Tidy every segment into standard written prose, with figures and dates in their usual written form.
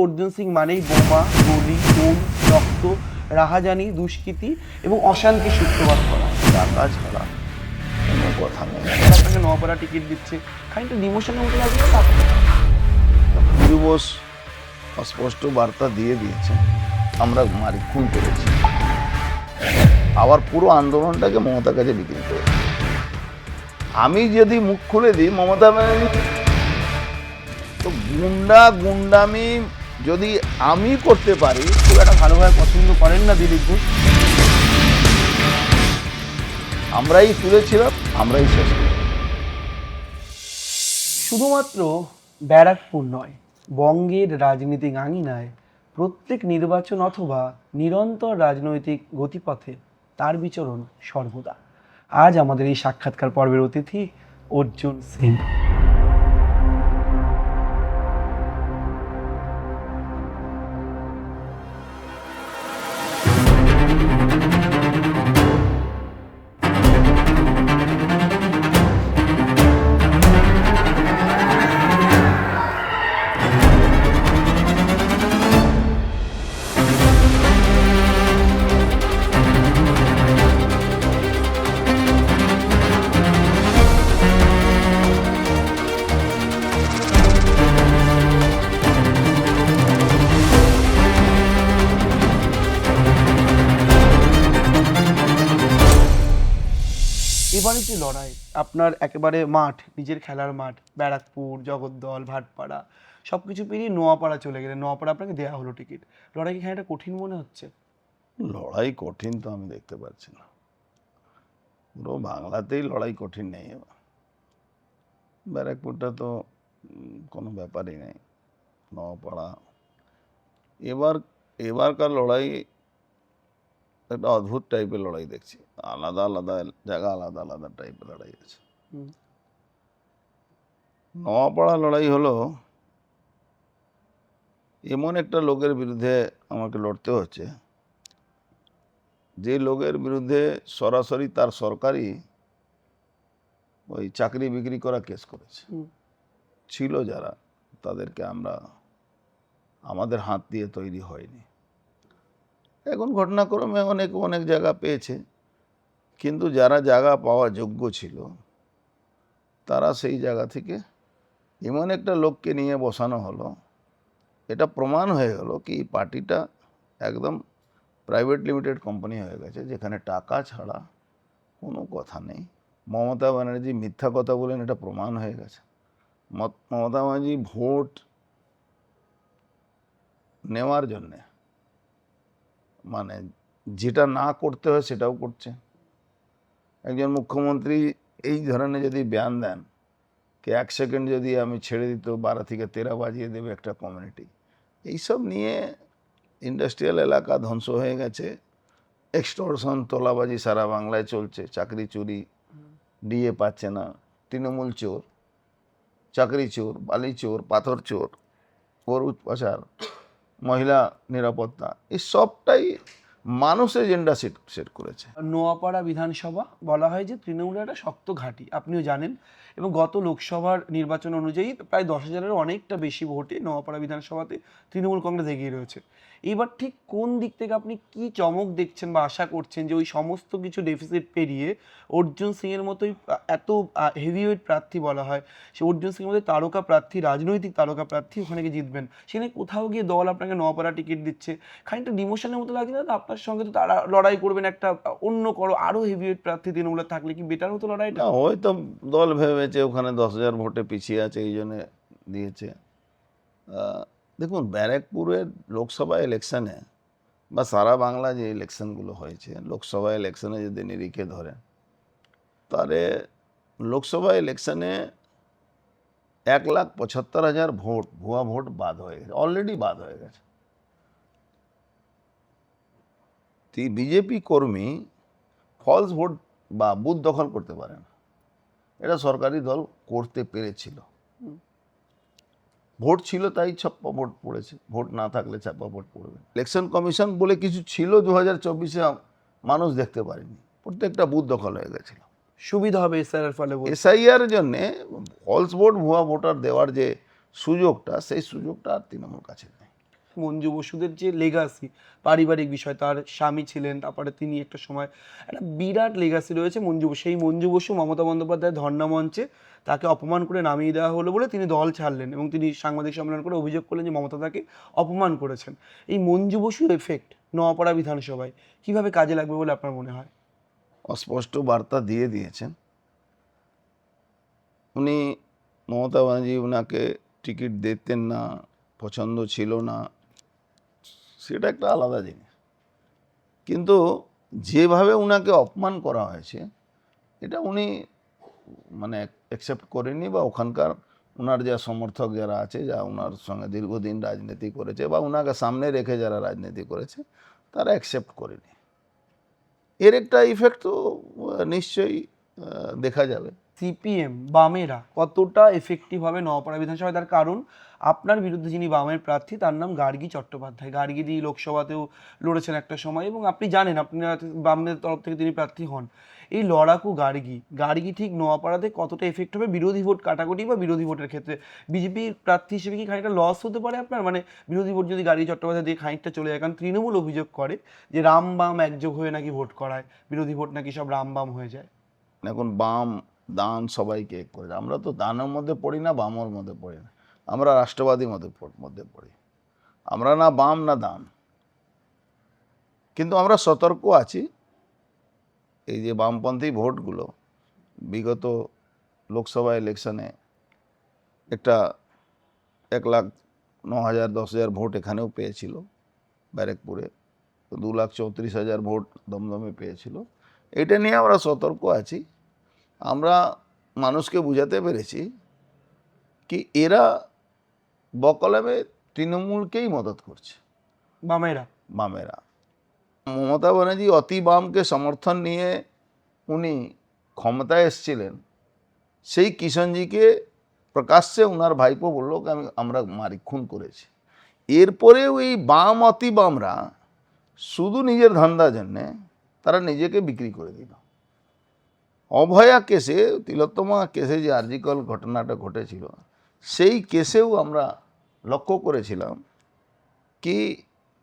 অর্জুন সিং মানেই বোমা, গুলি, খুন, রক্ত, রাহাজানি, দুষ্কৃতি এবং অশান্তির সূত্রপাত করা। টাকা ছাড়া কোনো কথা নেই। আপনাকে নওপাড়া টিকিট দিচ্ছে, খানিকটা ডিমোশনের মতো লাগবে না? পিযু বোস অস্পষ্ট বার্তা দিয়ে দিয়েছেন, আমরা খুন করেছি, আবার পুরো আন্দোলনটাকে মমতার কাছে বিক্রি করে। আমি যদি মুখ খুলে দিই মমতা ব্যানার্জি তো গুন্ডামি যদি আমি করতে পারি, খুব একটা ভালোভাবে পছন্দ করেন না দিলীপ ঘোষ। আমরাই তুলেছিলাম, আমরাই শেষ করি। শুধুমাত্র ব্যারাকপুর নয়, বঙ্গের রাজনীতিক আঙিনায় প্রত্যেক নির্বাচন অথবা নিরন্তর রাজনৈতিক গতিপথে তার বিচরণ সর্বদা। আজ আমাদের এই সাক্ষাৎকার পর্বের অতিথি অর্জুন সিং। এবারে যে লড়াই, আপনার একেবারে মাঠ, নিজের খেলার মাঠ, ব্যারাকপুর, জগদ্দল, ভাটপাড়া সব কিছু পেরিয়ে নোয়াপাড়া চলে গেলেন। নোয়াপাড়া আপনাকে দেওয়া হলো টিকিট। লড়াই কি খানিকটা কঠিন মনে হচ্ছে? লড়াই কঠিন তো আমি দেখতে পাচ্ছি না, পুরো বাংলাতেই লড়াই কঠিন নেই। ব্যারাকপুরটা তো কোনো ব্যাপারই নেই। নোয়াপাড়া এবারকার লড়াই একটা অদ্ভুত টাইপের লড়াই দেখছি। আলাদা আলাদা জায়গা, আলাদা আলাদা টাইপের লড়াই আছে। নোয়াপাড়া লড়াই হলো এমন একটা লোকের বিরুদ্ধে আমাকে লড়তে হচ্ছে, যে লোকের বিরুদ্ধে সরাসরি তার সরকারি ওই চাকরি বিক্রি করা কেস করেছে ছিল যারা, তাদেরকে আমাদের হাত দিয়ে তৈরি হয়নি। এখন ঘটনাক্রমে অনেক জায়গা পেয়েছে, কিন্তু যারা জায়গা পাওয়া যোগ্য ছিল তারা সেই জায়গা থেকে এমন একটা লোককে নিয়ে বসানো হলো। এটা প্রমাণ হয়ে গেল কি এই পার্টিটা একদম প্রাইভেট লিমিটেড কোম্পানি হয়ে গেছে, যেখানে টাকা ছাড়া কোনো কথা নেই। মমতা ব্যানার্জি মিথ্যা কথা বলেন, এটা প্রমাণ হয়ে গেছে। মমতা ব্যানার্জি ভোট নেওয়ার জন্যে মানে যেটা না করতে হয় সেটাও করছে। একজন মুখ্যমন্ত্রী এই ধরনের যদি বয়ান দেন কি 1 সেকেন্ড যদি আমি ছেড়ে দিত 12 থেকে 13 বাজিয়ে দেবে একটা কমিউনিটি, এইসব নিয়ে ইন্ডাস্ট্রিয়াল এলাকা ধ্বংস হয়ে গেছে। এক্সটর্শন, তোলাবাজি সারা বাংলায় চলছে। চাকরি চুরি, ডিএ পাচ্ছে না, তৃণমূল চোর, চাকরি চোর, বালি চোর, পাথর চোর, গরু পাচার, মহিলা নিরাপত্তা, এই সবটাই মানুষ এজেন্ডা সেট করেছে। নোয়াপাড়া বিধানসভা বলা হয় যে তৃণমূলের একটা শক্ত ঘাঁটি, আপনিও জানেন। এবং গত লোকসভার নির্বাচন অনুযায়ী প্রায় 10,000-এর অনেকটা বেশি ভোটে নোয়াপাড়া বিধানসভাতে তৃণমূল কংগ্রেস এগিয়ে রয়েছে। এবার ঠিক কোন দিক থেকে আপনি কি চমক দেখছেন বা আশা করছেন যে ওই সমস্ত কিছু ডেফিসিট পেরিয়ে অর্জুন সিংয়ের মতোই এত হেভিওয়েট প্রার্থী বলা হয়, সে অর্জুন সিংয়ের মধ্যে তারকা প্রার্থী, রাজনৈতিক তারকা প্রার্থী ওখানে গিয়ে জিতবেন? সেখানে কোথাও গিয়ে দল আপনাকে নোয়াপাড়া টিকিট দিচ্ছে, খানিকটা ডিমোশনের মতো লাগছে না? আপনার সঙ্গে তো তারা লড়াই করবেন একটা অন্য আরো হেভিওয়েট প্রার্থী তৃণমূলের থাকলে কি বেটার হতো লড়াইটা? না, হয়তো দল ভেবেছে ওখানে 10,000 ভোটে পিছিয়ে আছে, এই জন্যে দিয়েছে। দেখুন, ব্যারাকপুরের লোকসভা ইলেকশনে বা সারা বাংলা যে ইলেকশনগুলো হয়েছে, লোকসভা ইলেকশনে যদি নিরিখে ধরেন, তাহলে লোকসভা ইলেকশনে 1,75,000 ভোট, ভুয়া ভোট বাদ হয়ে গেছে, অলরেডি বাদ হয়ে গেছে। বিজেপি কর্মী ফলস ভোট বা বুথ দখল করতে পারে না, এটা সরকারি দল করতে পেরেছিল। ভোট ছিল তাই ছাপ্পা ভোট পড়েছে, ভোট না থাকলে ছাপ্পা ভোট পড়বে। ইলেকশন কমিশন বলে কিছু ছিল 2024-এ, মানুষ দেখতে পারেনি, প্রত্যেকটা বুথ দখল হয়ে গেছিল। সুবিধা হবে এসআইআর ফলে? এসআইআর জন্যে ফলস ভোট, ভুয়া ভোটার দেওয়ার যে সুযোগটা, সেই সুযোগটা আর তৃণমূল কাছে নেই। মঞ্জু বসুদের যে লেগাসি, পারিবারিক বিষয়, তার স্বামী ছিলেন, তারপরে তিনি একটা সময় একটা বিরাট লেগাসি রয়েছে মঞ্জু বসু। সেই মঞ্জু বসু মমতা বন্দ্যোপাধ্যায়ের ধর্ণা মঞ্চে তাকে অপমান করে নামিয়ে দেওয়া হলো বলে তিনি দল ছাড়লেন এবং তিনি সাংবাদিক সম্মেলন করে অভিযোগ করলেন যে মমতা তাকে অপমান করেছেন। এই মঞ্জু বসুর এফেক্ট নোয়াপাড়া বিধানসভায় কিভাবে কাজে লাগবে বলে আপনার মনে হয়? অস্পষ্ট বার্তা দিয়ে দিয়েছেন। উনি, মমতা ব্যানার্জি ওনাকে টিকিট দিতেন না, পছন্দ ছিল না, সেটা একটা আলাদা জিনিস, কিন্তু যেভাবে ওনাকে অপমান করা হয়েছে এটা উনি মানে অ্যাকসেপ্ট করেনি, বা ওখানকার ওনার যা সমর্থক যারা আছে, যা ওনার সঙ্গে দীর্ঘদিন রাজনীতি করেছে বা ওনাকে সামনে রেখে যারা রাজনীতি করেছে, তারা অ্যাকসেপ্ট করেনি। এর একটা ইফেক্ট তো নিশ্চয়ই দেখা যাবে। সিপিএম বামেরা কতটা এফেক্টিভ হবে নোয়াপাড়া বিধানসভায়, তার কারণ আপনার বিরুদ্ধে যিনি বামের প্রার্থী তার নাম গার্গী চট্টোপাধ্যায়। গার্গী দিয়ে লোকসভাতেও লড়েছেন একটা সময় এবং আপনি জানেন আপনার বামের তরফ থেকে তিনি প্রার্থী হন। এই লড়াকু গার্গী ঠিক নোয়াপাড়াতে কতটা এফেক্ট হবে বিরোধী ভোট কাটাকুটি বা বিরোধী ভোটের ক্ষেত্রে? বিজেপির প্রার্থী হিসেবে কি খানিকটা লস হতে পারে আপনার, মানে বিরোধী ভোট যদি গার্গী চট্টোপাধ্যায় দিয়ে খানিকটা চলে যায়? কারণ তৃণমূল অভিযোগ করে যে রাম বাম একযোগ হয়ে নাকি ভোট করায়, বিরোধী ভোট নাকি সব রাম বাম হয়ে যায়। এখন বাম দান সবাইকে এক করে, আমরা তো দানের মধ্যে পড়ি না, বামর মধ্যে পড়ি না, আমরা রাষ্ট্রবাদী মধ্যে পড়ি। আমরা না বাম না দান, কিন্তু আমরা সতর্ক আছি। এই যে বামপন্থী ভোটগুলো বিগত লোকসভা ইলেকশনে একটা 1,09,000-10,000 ভোট এখানেও পেয়েছিল ব্যারেকপুরে, 2,34,000 ভোট দমদমে পেয়েছিল। এটা নিয়ে আমরা সতর্ক আছি। আমরা মানুষকে বুঝাতে পেরেছি কি এরা বকলমে তৃণমূলকেই মদত করছে, বামেরা। বামেরা। মমতা ব্যানার্জি অতি বামকে সমর্থন নিয়ে উনি ক্ষমতায় এসেছিলেন, সেই কিষণজিকে প্রকাশ্যে ওনার ভাইপো বললো কি আমরা খুন করেছি। এরপরেও এই বাম অতি বামরা শুধু নিজের ধান্দার জন্যে তারা নিজেকে বিক্রি করে দিল। অভয়া কেসে, তিলোত্তমা কেসে যে আরজিকর ঘটনাটা ঘটেছিল, সেই কেসেও আমরা লক্ষ্য করেছিলাম কি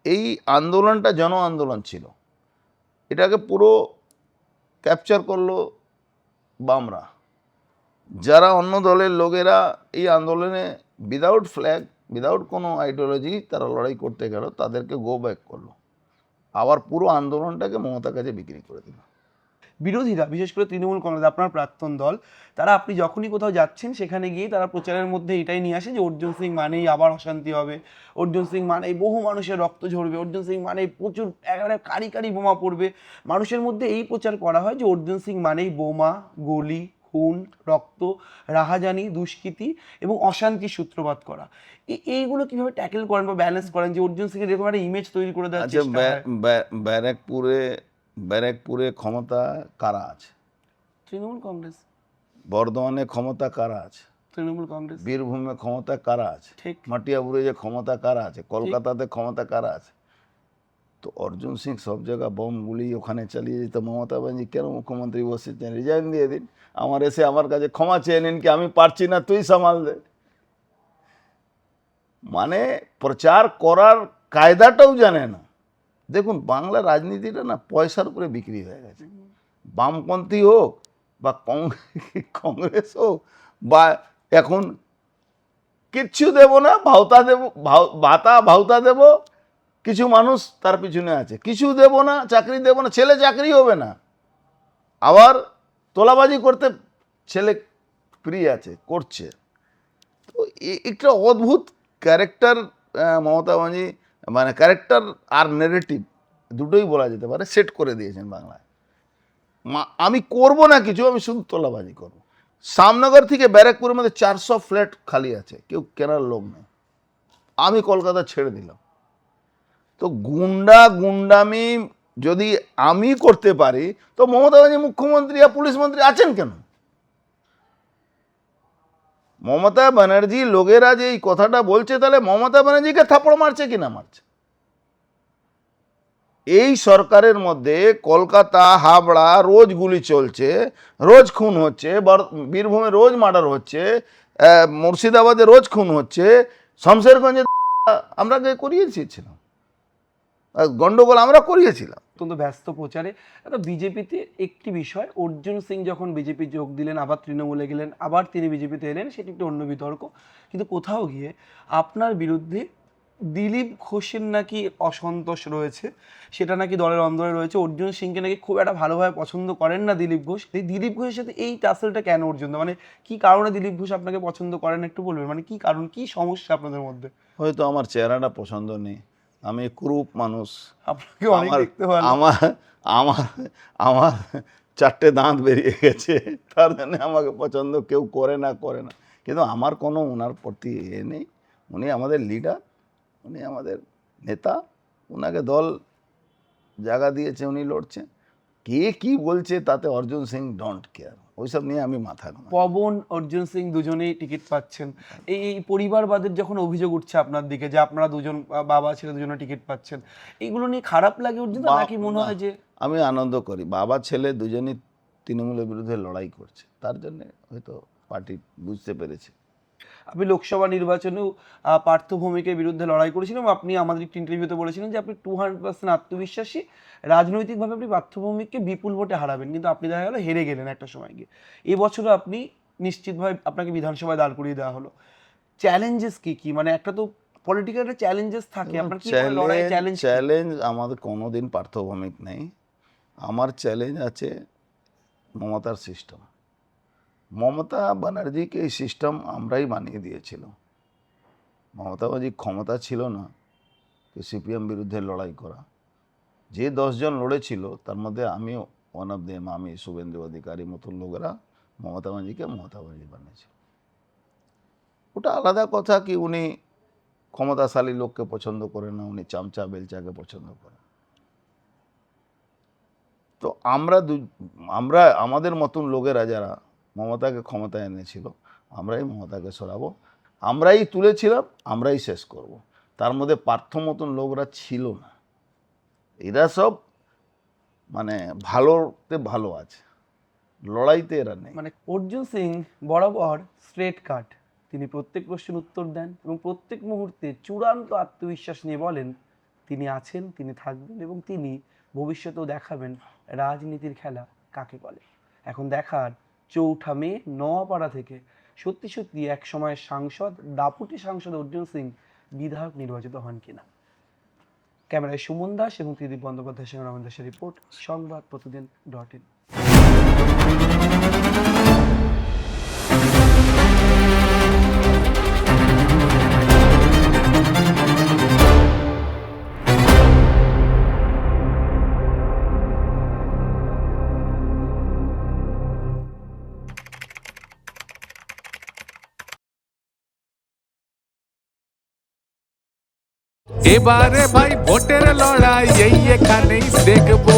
এই আন্দোলনটা জন আন্দোলন ছিল, এটাকে পুরো ক্যাপচার করলো বামরা। যারা অন্য দলের লোকেরা এই আন্দোলনে উইদাউট ফ্ল্যাগ, উইদাউট কোনো আইডিওলজি তারা লড়াই করতে গেল, তাদেরকে গো ব্যাক করলো, আবার পুরো আন্দোলনটাকে মমতার কাছে বিক্রি করে দিল। বিরোধীরা, বিশেষ করে তৃণমূল কংগ্রেস, আপনার প্রাক্তন দল, তারা আপনি যখনই কোথাও যাচ্ছেন সেখানে গিয়ে তারা প্রচারের মধ্যে এটাই নিয়ে আসে যে অর্জুন সিং মানেই আবার অশান্তি হবে, অর্জুন সিং মানেই বহু মানুষের রক্ত ঝরবে, অর্জুন সিং মানেই প্রচুর একেবারে কারি কারি বোমা পড়বে। মানুষের মধ্যে এই প্রচার করা হয় যে অর্জুন সিং মানেই বোমা, গুলি, খুন, রক্ত, রাহাজানি, দুষ্কৃতি এবং অশান্তির সূত্রপাত করা। এইগুলো কিভাবে ট্যাকেল করেন বা ব্যালেন্স করেন যে অর্জুন সিং এর এরকম একটা ইমেজ তৈরি করে দেওয়ার আচ্ছা, চেষ্টা হয়? ব্যারাকপুরে ক্ষমতা কারা আছে? তৃণমূল কংগ্রেস। বর্ধমানে ক্ষমতা কারা আছে? তৃণমূল কংগ্রেস। বীরভূমে ক্ষমতা কারা আছে? ঠিক। মাটিয়াবুরে যে ক্ষমতা কারা আছে? কলকাতাতে ক্ষমতা কারা আছে? তো অর্জুন সিং সব জায়গা বোম গুলি ওখানে চালিয়ে যেত, মমতা ব্যানার্জি কেন মুখ্যমন্ত্রী বসেছেন? রিজাইন দিয়ে দিন, আমার কাছে ক্ষমা চেয়ে নিন কি আমি পারছি না, তুই সামাল দে। মানে প্রচার করার কায়দাটাও জানে না। দেখুন, বাংলা রাজনীতিটা না পয়সার উপরে বিক্রি হয়ে গেছে। বামপন্থী হোক বা কংগ্রেস হোক, বা এখন কিচ্ছু দেব না, ভাতা দেব, কিছু মানুষ তার পিছনে আছে, কিছু দেব না, চাকরি দেব না, ছেলে চাকরি হবে না, আবার তোলাবাজি করতে ছেলে ফ্রি আছে, করছে। তো একটা অদ্ভুত ক্যারেক্টার মমতা ব্যানার্জি, মানে ক্যারেক্টার আর নেগেটিভ দুটোই বলা যেতে পারে, সেট করে দিয়েছেন বাংলায়। আমি করব না কিছু, আমি শুধু তোলাবাজি করব। শ্যামনগর থেকে ব্যারাকপুরের মধ্যে 400 ফ্ল্যাট খালি আছে, কেউ কেনার লোক নেই, আমি কলকাতা ছেড়ে দিলাম। তো গুন্ডামি যদি আমি করতে পারি, তো মমতা ব্যানার্জি মুখ্যমন্ত্রী আর পুলিশ মন্ত্রী আছেন কেন? মমতা ব্যানার্জি লোকেরা যে এই কথাটা বলছে, তাহলে মমতা ব্যানার্জিকে থাপড় মারছে কিনা মারছে? এই সরকারের মধ্যে কলকাতা, হাবড়া রোজ গুলি চলছে, রোজ খুন হচ্ছে, বীরভূমে রোজ মার্ডার হচ্ছে, মুর্শিদাবাদে রোজ খুন হচ্ছে, শমশেরগঞ্জে আমরা করিয়েছিলাম, গন্ডগোল আমরা করিয়েছিলাম। অত্যন্ত ব্যস্ত প্রচারে। একটা বিজেপিতে একটি বিষয়, অর্জুন সিং যখন বিজেপি যোগ দিলেন, আবার তৃণমূলে গেলেন, আবার তিনি বিজেপিতে এলেন, সেটি একটি অন্য বিতর্ক। কিন্তু কোথাও গিয়ে আপনার বিরুদ্ধে দিলীপ ঘোষের নাকি অসন্তোষ রয়েছে, সেটা নাকি দলের অন্দরে রয়েছে। অর্জুন সিংকে নাকি খুব একটা ভালোভাবে পছন্দ করেন না দিলীপ ঘোষ। এই দিলীপ ঘোষের সাথে এই টাসেলটা কেন অর্জুন দা? মানে কি কারণে দিলীপ ঘোষ আপনাকে পছন্দ করেন একটু বলবেন? মানে কি কারণ, কি সমস্যা আপনাদের মধ্যে? হয়তো আমার চেহারাটা পছন্দ নেই, আমি কুরূপ মানুষ, আপনাকে অনেক আমার দেখতে ভালো। আমার আমার আমার 4টে দাঁত বেরিয়ে গেছে, তার জন্য আমাকে পছন্দ কেউ করে না। কিন্তু আমার কোনো ওনার প্রতি নেই। উনি আমাদের লিডার, উনি আমাদের নেতা, ওনাকে দল জায়গা দিয়েছে, উনি লড়ছেন। কে কি বলছে তাতে অর্জুন সিং ডোন্ট কেয়ার, ওইসব নিয়ে আমি মাথা ঘামাই। পবন, অর্জুন সিং দুজনেই টিকিট পাচ্ছেন। এই পরিবারবাদের যখন অভিযোগ উঠছে আপনার দিকে যে আপনারা দুজন বাবা ছেলে দুজনে টিকিট পাচ্ছেন, এগুলো নিয়ে খারাপ লাগে অর্জুন দা, নাকি মনে হয় যে? আমি আনন্দ করি, বাবা ছেলে দুজনই তৃণমূলের বিরুদ্ধে লড়াই করছে, তার জন্য হয়তো পার্টি বুঝতে পেরেছে। আপনি লোকসভা নির্বাচনেও পার্থভৌমিকের বিরুদ্ধে লড়াই করেছিলেন এবং আপনি আমাদের একটি ইন্টারভিউতে বলেছিলেন যে আপনি 200% আত্মবিশ্বাসী, রাজনৈতিকভাবে আপনি পার্থভৌমিককে বিপুল ভোটে হারাবেন, কিন্তু আপনি দেখা গেল হেরে গেলেন একটা সময় গিয়ে। এবছরও আপনি নিশ্চিতভাবে আপনাকে বিধানসভায় দাঁড় করিয়ে দেওয়া হলো। চ্যালেঞ্জেস কি কি? মানে একটা তো পলিটিক্যাল একটা চ্যালেঞ্জেস থাকে, আপনার কি লড়াই চ্যালেঞ্জ? চ্যালেঞ্জ আমাদের কোনোদিন পার্থভৌমিক নেই, আমার চ্যালেঞ্জ আছে মমতার সিস্টেম। মমতা ব্যানার্জিকে এই সিস্টেম আমরাই বানিয়ে দিয়েছিল। মমতা ব্যানার্জির ক্ষমতা ছিল না সিপিএম বিরুদ্ধে লড়াই করা। যে 10 জন লড়েছিল তার মধ্যে আমিও ওয়ান অফ দেম, আমি, শুভেন্দু অধিকারী মতন লোকেরা মমতা ব্যানার্জি বানিয়েছিল। ওটা আলাদা কথা কি উনি ক্ষমতাশালী লোককে পছন্দ করে না, উনি চামচা বেলচাকে পছন্দ করেন। তো আমরা আমাদের মতন লোকেরা যারা মমতাকে ক্ষমতায় এনেছিল, আমরাই মমতাকে সরাবো, আমরাই তুলেছিলাম, আমরাই শেষ করব। তার মধ্যে পার্থ মতন লোকরা ছিল না, এরা সব মানে ভালোতে ভালো আছে, লড়াইতে এরা নেই। মানে অর্জুন সিং বরাবর স্ট্রেট কাট, তিনি প্রত্যেক প্রশ্নের উত্তর দেন এবং প্রত্যেক মুহূর্তে চূড়ান্ত আত্মবিশ্বাস নিয়ে বলেন তিনি আছেন, তিনি থাকবেন এবং তিনি ভবিষ্যতেও দেখাবেন রাজনীতির খেলা কাকে বলে। এখন দেখার 4 মে নোয়াপাড়া থেকে সত্যি সত্যি এক সময় সাংসদ, দাপুটে সাংসদ অর্জুন সিং বিধায়ক নির্বাচিত হন কিনা। ক্যামেরায় সুমন দাস এবং ত্রিদীপ বন্দ্যোপাধ্যায়ের সঙ্গে রমেন দাসের রিপোর্ট, সংবাদ প্রতিদিন.in। এবারে ভাই ভোটের লড়াই এই এখানেই দেখবো।